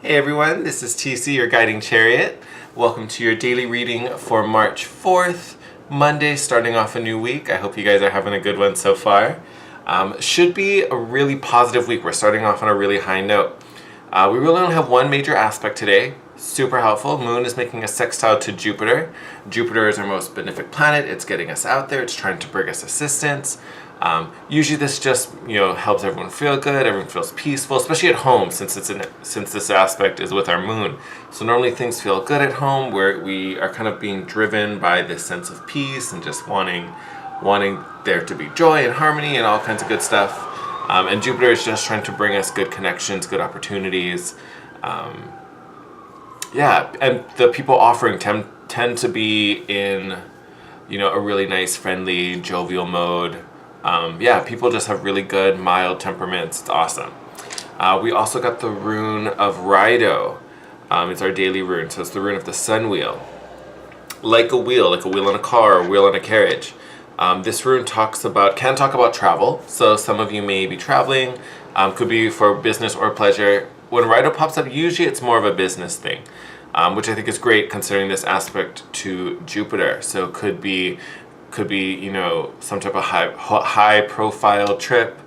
Hey everyone, this is TC, your guiding chariot. Welcome to your daily reading for March 4th, Monday, starting off a new week. I hope you guys are having a good one so far. Should be a really positive week. We're starting off on a really high note. We really only have one major aspect today. Super helpful. Moon is making a sextile to Jupiter. Jupiter is our most benefic planet. It's getting us out there. It's trying to bring us assistance. Usually this just helps everyone feel good. Everyone feels peaceful, especially at home, since this aspect is with our moon. So normally things feel good at home, where we are kind of being driven by this sense of peace and just wanting there to be joy and harmony and all kinds of good stuff. And Jupiter is just trying to bring us good connections, good opportunities. And the people offering tend to be in a really nice, friendly, jovial mode. People just have really good, mild temperaments. It's awesome. We also got the rune of Rido. It's our daily rune, so it's the rune of the sun wheel. Like a wheel on a car or a wheel on a carriage. This rune can talk about travel. So some of you may be traveling, could be for business or pleasure. When Rido pops up, usually it's more of a business thing, which I think is great considering this aspect to Jupiter. So could be some type of high profile trip.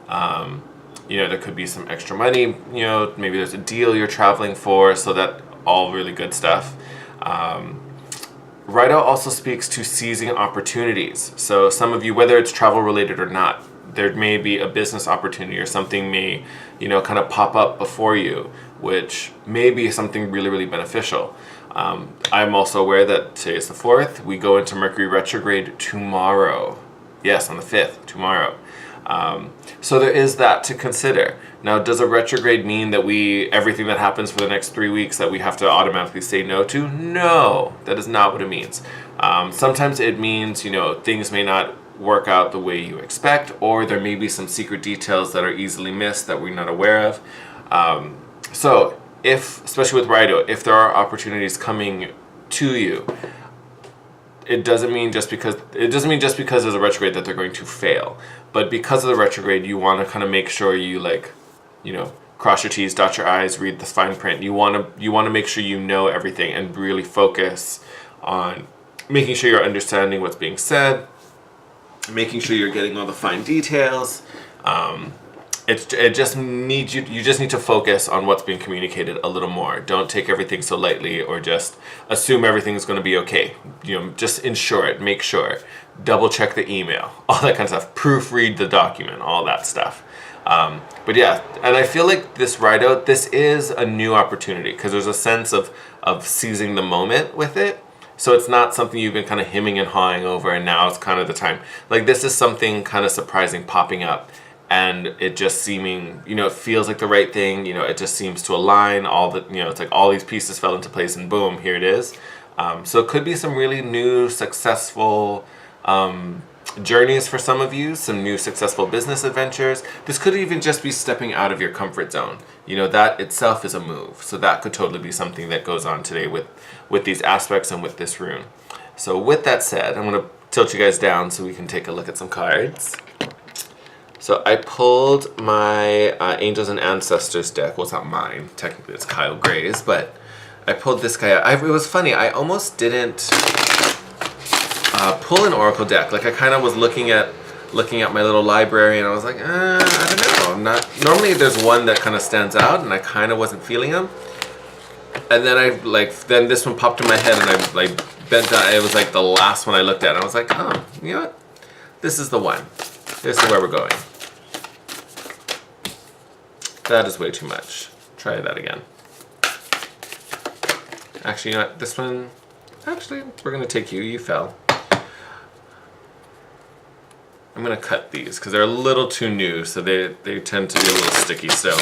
There could be some extra money, maybe there's a deal you're traveling for, so that all really good stuff. Rido also speaks to seizing opportunities. So some of you, whether it's travel related or not, there may be a business opportunity or something may, kind of pop up before you, which may be something really, really beneficial. I'm also aware that today is the 4th. We go into Mercury retrograde tomorrow. Yes, on the 5th, tomorrow. So there is that to consider. Now, does a retrograde mean that everything that happens for the next 3 weeks that we have to automatically say no to? No, that is not what it means. Sometimes it means, things may not work out the way you expect, or there may be some secret details that are easily missed that we're not aware of. Especially with Rido, if there are opportunities coming to you, it doesn't mean just because there's a retrograde that they're going to fail. But because of the retrograde, you want to kind of make sure you cross your T's, dot your I's, read the fine print. You want to make sure you know everything and really focus on making sure you're understanding what's being said, making sure you're getting all the fine details. You just need to focus on what's being communicated a little more. Don't take everything so lightly or just assume everything's going to be okay. Just ensure it, make sure, double check the email, all that kind of stuff, proofread the document, all that stuff. And I feel like this Rido, this is a new opportunity because there's a sense of seizing the moment with it. So it's not something you've been kind of hemming and hawing over and now it's kind of the time. Like this is something kind of surprising popping up. And it just seeming, it feels like the right thing. It just seems to align. It's like all these pieces fell into place, and boom, here it is. So it could be some really new, successful journeys for some of you. Some new, successful business adventures. This could even just be stepping out of your comfort zone. That itself is a move. So that could totally be something that goes on today with these aspects and with this rune. So with that said, I'm going to tilt you guys down so we can take a look at some cards. So I pulled my Angels and Ancestors deck. Well, it's not mine. Technically, it's Kyle Gray's, but I pulled this guy out. It was funny. I almost didn't pull an Oracle deck. Like I kind of was looking at my little library, and I was like, I don't know. I'm not. Normally, there's one that kind of stands out, and I kind of wasn't feeling them. And then then this one popped in my head, and I bent down. It was like the last one I looked at, and I was like, oh, you know what? This is the one. This is where we're going. That is way too much. Try that again. Actually, you know what? This one... Actually, we're going to take you. You fell. I'm going to cut these because they're a little too new, so they tend to be a little sticky still.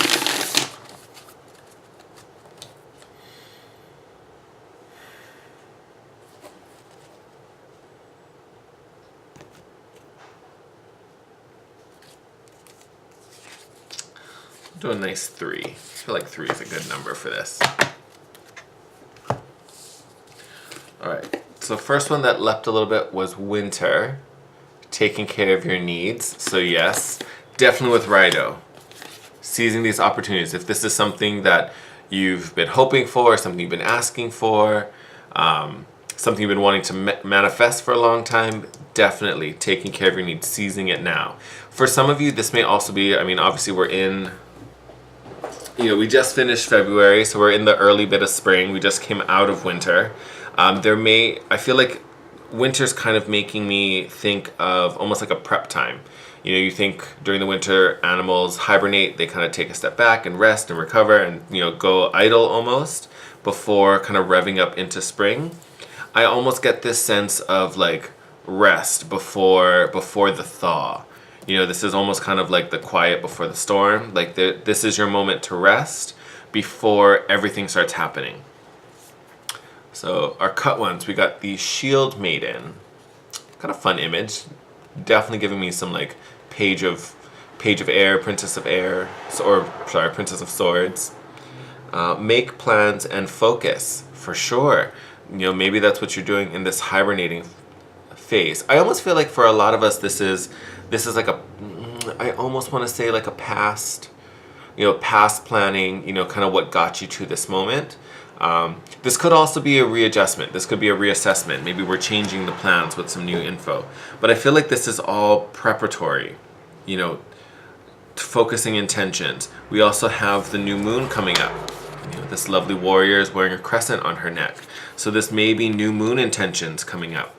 Do a nice 3. I feel like 3 is a good number for this. Alright, so first one that leapt a little bit was Winter. Taking care of your needs. So yes, definitely with Rido. Seizing these opportunities. If this is something that you've been hoping for, something you've been asking for, something you've been wanting to manifest for a long time, definitely taking care of your needs, seizing it now. For some of you, this may also be, I mean, obviously we're in, we just finished February, so we're in the early bit of spring. We just came out of winter. I feel like winter's kind of making me think of almost like a prep time. You think during the winter, animals hibernate, they kind of take a step back and rest and recover and, go idle almost before kind of revving up into spring. I almost get this sense of like rest before the thaw. This is almost kind of like the quiet before the storm. Like this is your moment to rest before everything starts happening. So our cut ones, we got the Shield Maiden. Kind of fun image. Definitely giving me some like Page of Air, Princess of Air, Princess of Swords. Make plans and focus, for sure. Maybe that's what you're doing in this hibernating phase. I almost feel like for a lot of us, this is like I almost want to say like a past planning, kind of what got you to this moment. This could also be a readjustment. This could be a reassessment. Maybe we're changing the plans with some new info. But I feel like this is all preparatory, focusing intentions. We also have the new moon coming up. This lovely warrior is wearing a crescent on her neck. So this may be new moon intentions coming up.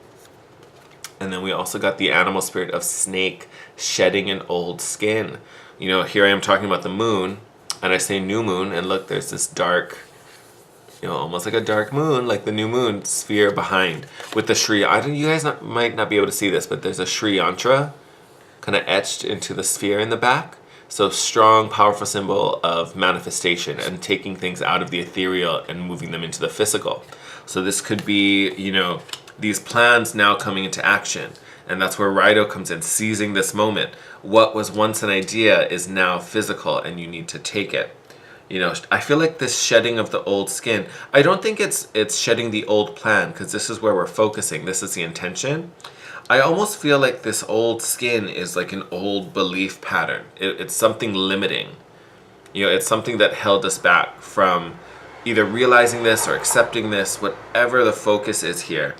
And then we also got the animal spirit of snake shedding an old skin. Here I am talking about the moon, and I say new moon, and look, there's this dark, almost like a dark moon, like the new moon sphere behind with the Shri. You guys might not be able to see this, but there's a Shri yantra kind of etched into the sphere in the back. So strong, powerful symbol of manifestation and taking things out of the ethereal and moving them into the physical. So this could be, these plans now coming into action. And that's where Raido comes in, seizing this moment. What was once an idea is now physical, and you need to take it. I feel like this shedding of the old skin, I don't think it's shedding the old plan, because this is where we're focusing. This is the intention. I almost feel like this old skin is like an old belief pattern. It's something limiting. It's something that held us back from either realizing this or accepting this, whatever the focus is here.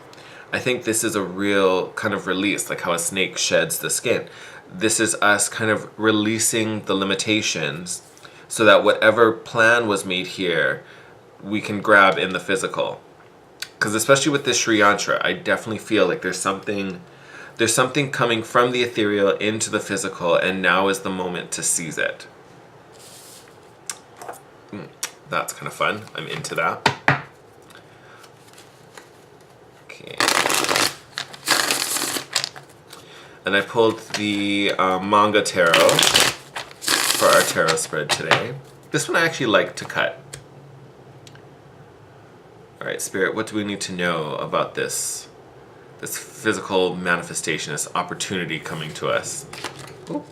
I think this is a real kind of release, like how a snake sheds the skin. This is us kind of releasing the limitations so that whatever plan was made here, we can grab in the physical. Because especially with this Sri Yantra, I definitely feel like there's something coming from the ethereal into the physical, and now is the moment to seize it. That's kind of fun. I'm into that. Okay. And I pulled the Manga Tarot for our tarot spread today. This one I actually like to cut. All right, Spirit, what do we need to know about this physical manifestation, this opportunity coming to us? Ooh.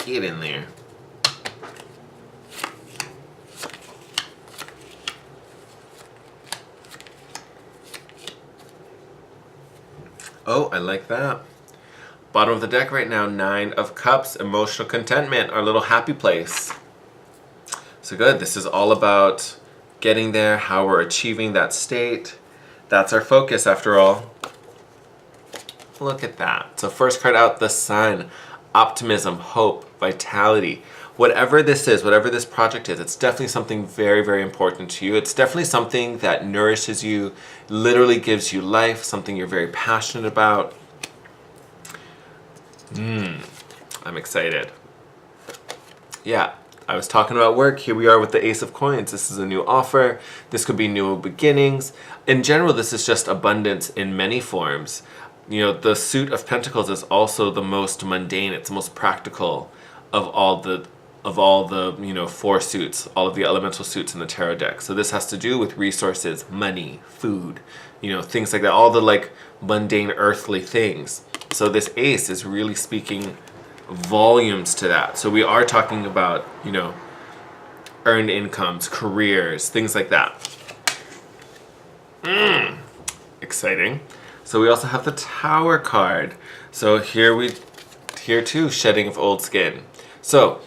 Get in there. Oh, I like that. Bottom of the deck right now, 9 of Cups, emotional contentment, our little happy place. So good, this is all about getting there, how we're achieving that state. That's our focus after all. Look at that. So first card out, the Sun. Optimism, hope, vitality. Whatever this is, whatever this project is, it's definitely something very, very important to you. It's definitely something that nourishes you, literally gives you life, something you're very passionate about. I'm excited. Yeah, I was talking about work. Here we are with the Ace of Coins. This is a new offer. This could be new beginnings. In general, this is just abundance in many forms. The Suit of Pentacles is also the most mundane. It's the most practical of all the 4 suits, all of the elemental suits in the tarot deck. So this has to do with resources, money, food, things like that, all the like mundane earthly things. So this ace is really speaking volumes to that. So we are talking about, earned incomes, careers, things like that. Exciting. So we also have the Tower card. So here too, shedding of old skin. So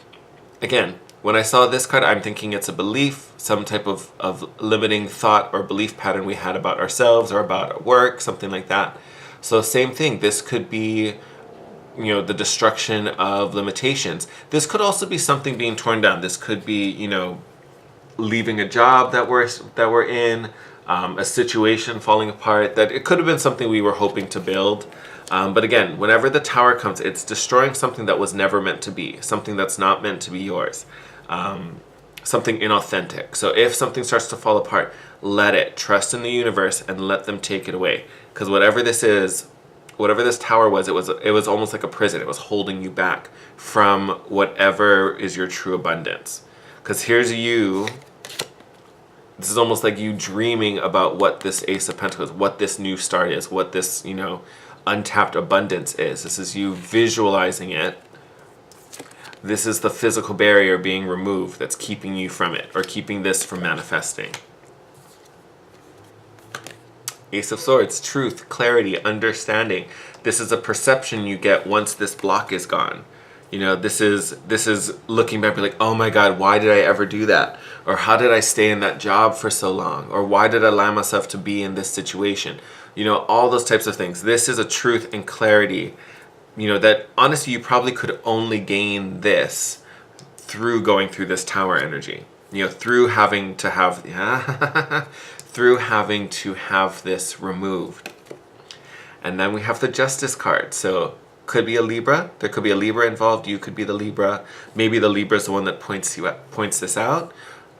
again, When I saw this card, I'm thinking it's a belief, some type of limiting thought or belief pattern we had about ourselves or about work, something like that. So same thing, this could be, you know, the destruction of limitations. This could also be something being torn down. This could be, you know, leaving a job that we're in, a situation falling apart. That it could have been something we were hoping to build. But again, whenever the Tower comes, it's destroying something that was never meant to be, something that's not meant to be yours, something inauthentic. So if something starts to fall apart, let it. Trust in the universe and let them take it away. Because whatever this is, whatever this tower was, it was almost like a prison. It was holding you back from whatever is your true abundance. Because here's you. This is almost like you dreaming about what this Ace of Pentacles, what this new start is, what this, you know, untapped abundance is. This is you visualizing it. This is the physical barrier being removed that's keeping you from it, or keeping this from manifesting. Ace of Swords, truth, clarity, understanding. This is a perception you get once this block is gone. You know, this is looking back, be like, oh my God, why did I ever do that? Or how did I stay in that job for so long? Or why did I allow myself to be in this situation? You know, all those types of things. This is a truth and clarity, you know, that honestly you probably could only gain this through going through this Tower energy. You know, through having to have, through having to have this removed. And then we have the Justice card. So could be a Libra. There could be a Libra involved. You could be the Libra. Maybe the Libra is the one that points this out.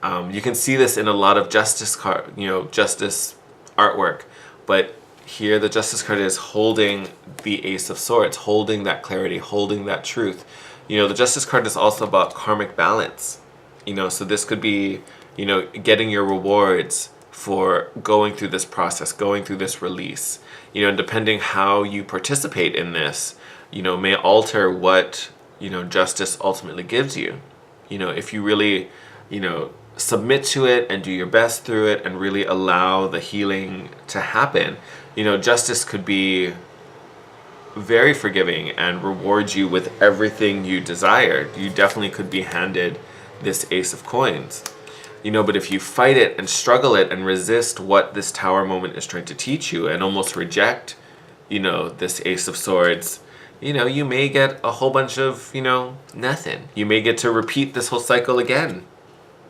You can see this in a lot of Justice card, you know, Justice artwork. But here the Justice card is holding the Ace of Swords, holding that clarity, holding that truth. You know, the Justice card is also about karmic balance. You know, so this could be, you know, getting your rewards for going through this process, going through this release. You know, and depending how you participate in this, you know, may alter what, you know, justice ultimately gives you. You know, if you really, you know, submit to it and do your best through it and really allow the healing to happen, you know, justice could be very forgiving and reward you with everything you desired. You definitely could be handed this Ace of Coins. You know, but if you fight it and struggle it and resist what this Tower moment is trying to teach you and almost reject, you know, this Ace of Swords, you know, you may get a whole bunch of, you know, nothing. You may get to repeat this whole cycle again.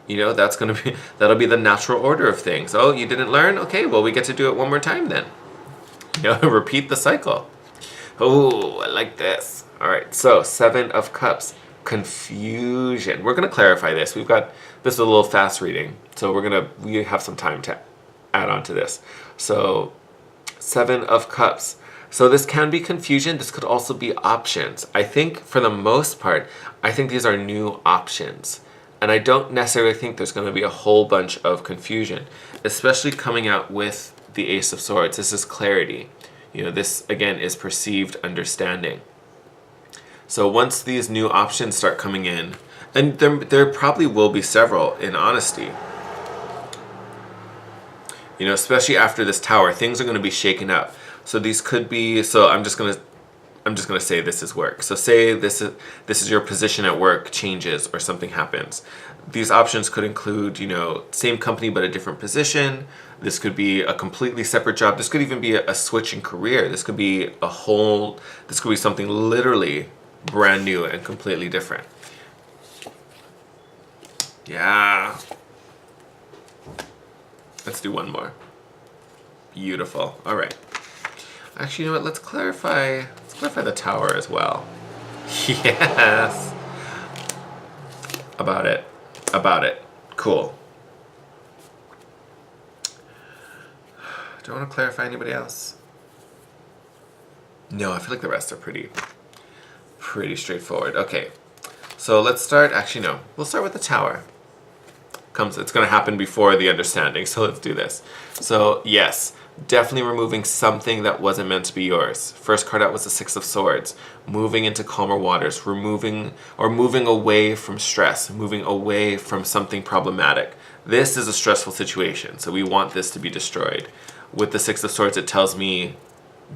You know, that'll be the natural order of things. Oh, you didn't learn? Okay, well, we get to do it one more time then. You know, repeat the cycle. Oh, I like this. All right, so 7 of Cups, confusion. We're going to clarify this. This is a little fast reading, so we have some time to add on to this. So 7 of Cups. So this can be confusion. This could also be options. I think for the most part, I think these are new options. And I don't necessarily think there's going to be a whole bunch of confusion, especially coming out with the Ace of Swords. This is clarity. You know, this again is perceived understanding. So once these new options start coming in, and there probably will be several, in honesty. You know, especially after this Tower, things are going to be shaken up. So these could be. So I'm just gonna say this is work. So say this is your position at work changes or something happens. These options could include, you know, same company but a different position. This could be a completely separate job. This could even be a switch in career. This could be this could be something literally brand new and completely different. Yeah. Let's do one more. Beautiful. All right. Actually, you know what? Let's clarify the Tower as well. Yes. About it. Cool. Do I want to clarify anybody else? No, I feel like the rest are pretty straightforward. Okay. So let's start, actually no, we'll start with the Tower. It's going to happen before the understanding, so let's do this. So yes, definitely removing something that wasn't meant to be yours. First card out was the 6 of Swords. Moving into calmer waters, moving away from stress, moving away from something problematic. This is a stressful situation, so we want this to be destroyed. With the 6 of Swords, it tells me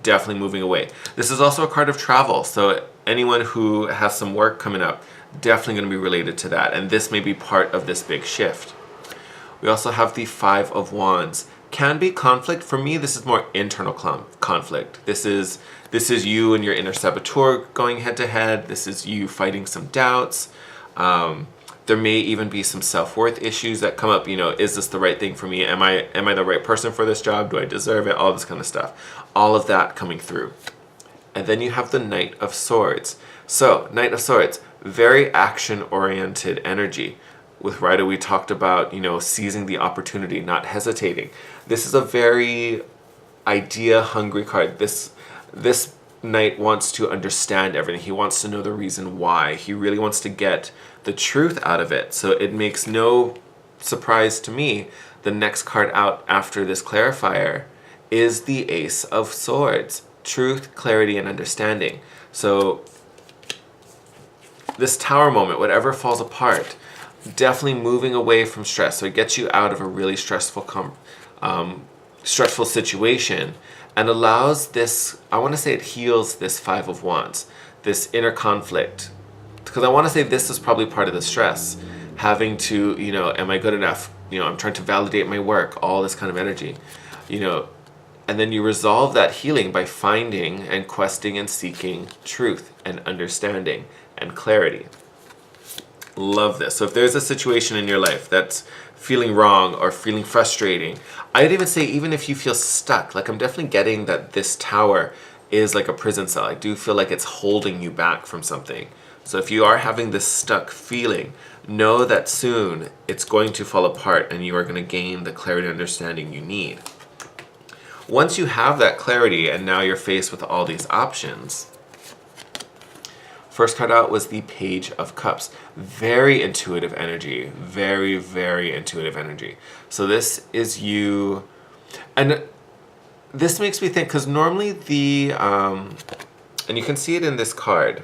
definitely moving away. This is also a card of travel, so anyone who has some work coming up, Definitely going to be related to that, and this may be part of this big shift. We also have the Five of Wands. Can be conflict. For me, this is more internal conflict. This is you and your inner saboteur going head to head. This is you fighting some doubts. There may even be some self-worth issues that come up. Is this the right thing for me? Am I the right person for this job? Do I deserve it? All this kind of stuff. All of that coming through. And then you have the Knight of Swords. So, Knight of Swords, very action-oriented energy. With Rider, we talked about, seizing the opportunity, not hesitating. This is a very idea-hungry card. This knight wants to understand everything. He wants to know the reason why. He really wants to get the truth out of it. So it makes no surprise to me, the next card out after this clarifier is the Ace of Swords. Truth, clarity, and understanding. So this Tower moment, whatever falls apart, definitely moving away from stress. So it gets you out of a really stressful situation and allows this, I want to say it heals this Five of Wands, this inner conflict. Because I want to say this is probably part of the stress. Having to, am I good enough? I'm trying to validate my work, all this kind of energy. And then you resolve that healing by finding and questing and seeking truth and understanding and clarity. Love this. So if there's a situation in your life that's feeling wrong or feeling frustrating, I'd even say even if you feel stuck, like I'm definitely getting that this tower is like a prison cell. I do feel like it's holding you back from something. So if you are having this stuck feeling, know that soon it's going to fall apart and you are going to gain the clarity and understanding you need. Once you have that clarity and now you're faced with all these options, first card out was the Page of Cups. Very intuitive energy. Very, very intuitive energy. So this is you. And this makes me think, because normally and you can see it in this card.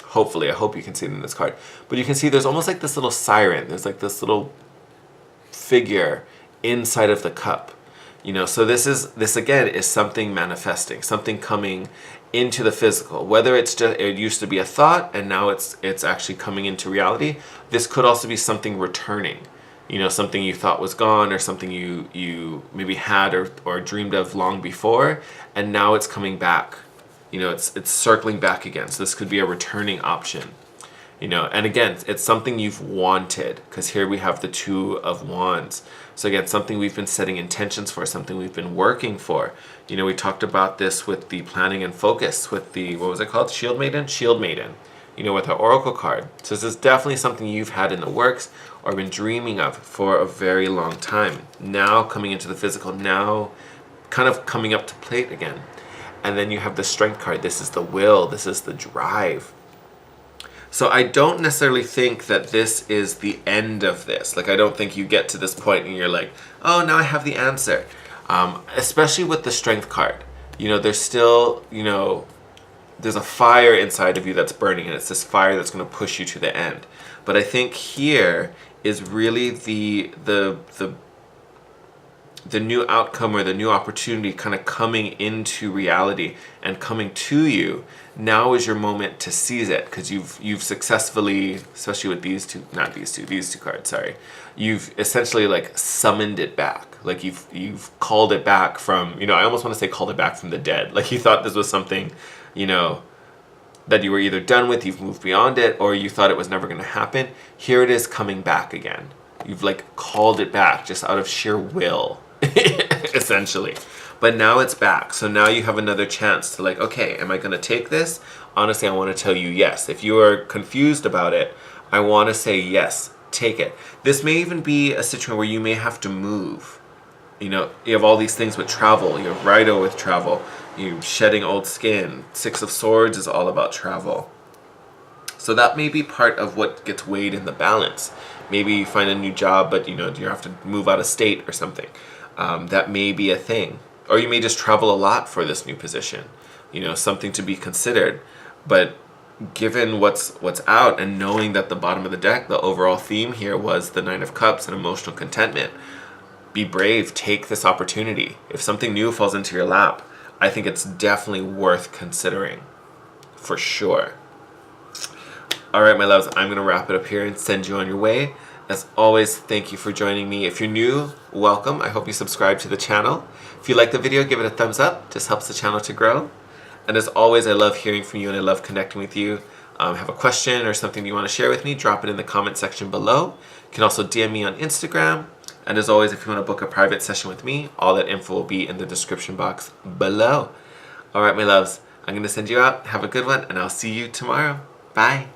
Hopefully, I hope you can see it in this card. But you can see there's almost like this little siren. There's like this little figure inside of the cup. So this again is something manifesting, something coming into the physical. Whether it used to be a thought and now it's actually coming into reality. This could also be something returning. Something you thought was gone or something you maybe had or dreamed of long before, and now it's coming back. It's circling back again. So this could be a returning option. And again, it's something you've wanted, because here we have the Two of Wands. So again, something we've been setting intentions for, something we've been working for. We talked about this with the planning and focus, with the, what was it called? Shield Maiden? Shield Maiden. With our Oracle card. So this is definitely something you've had in the works or been dreaming of for a very long time. Now coming into the physical, now kind of coming up to plate again. And then you have the Strength card. This is the will. This is the drive. So I don't necessarily think that this is the end of this. Like, I don't think you get to this point and you're like, oh, now I have the answer. Especially with the Strength card. There's still, there's a fire inside of you that's burning, and it's this fire that's going to push you to the end. But I think here is really the new outcome or the new opportunity kind of coming into reality and coming to you. Now is your moment to seize it, because you've successfully, especially with these two cards, sorry, you've essentially like summoned it back. Like you've called it back from, I almost want to say called it back from the dead. Like you thought this was something, that you were either done with, you've moved beyond it, or you thought it was never going to happen. Here it is coming back again. You've like called it back just out of sheer will, essentially. But now it's back. So now you have another chance to like, okay, am I going to take this? Honestly, I want to tell you yes. If you are confused about it, I want to say yes, take it. This may even be a situation where you may have to move. You have all these things with travel. You have Rido with travel. You shedding old skin. Six of Swords is all about travel. So that may be part of what gets weighed in the balance. Maybe you find a new job, but you have to move out of state or something. That may be a thing. Or you may just travel a lot for this new position. Something to be considered. But given what's out, and knowing that the bottom of the deck, the overall theme here was the Nine of Cups and emotional contentment. Be brave, take this opportunity. If something new falls into your lap, I think it's definitely worth considering. For sure. All right, my loves, I'm going to wrap it up here and send you on your way. As always, thank you for joining me. If you're new, welcome. I hope you subscribe to the channel. If you like the video, give it a thumbs up. Just helps the channel to grow. And as always, I love hearing from you and I love connecting with you. Have a question or something you want to share with me, drop it in the comment section below. You can also DM me on Instagram. And as always, if you want to book a private session with me, all that info will be in the description box below. All right, my loves, I'm going to send you out. Have a good one, and I'll see you tomorrow. Bye.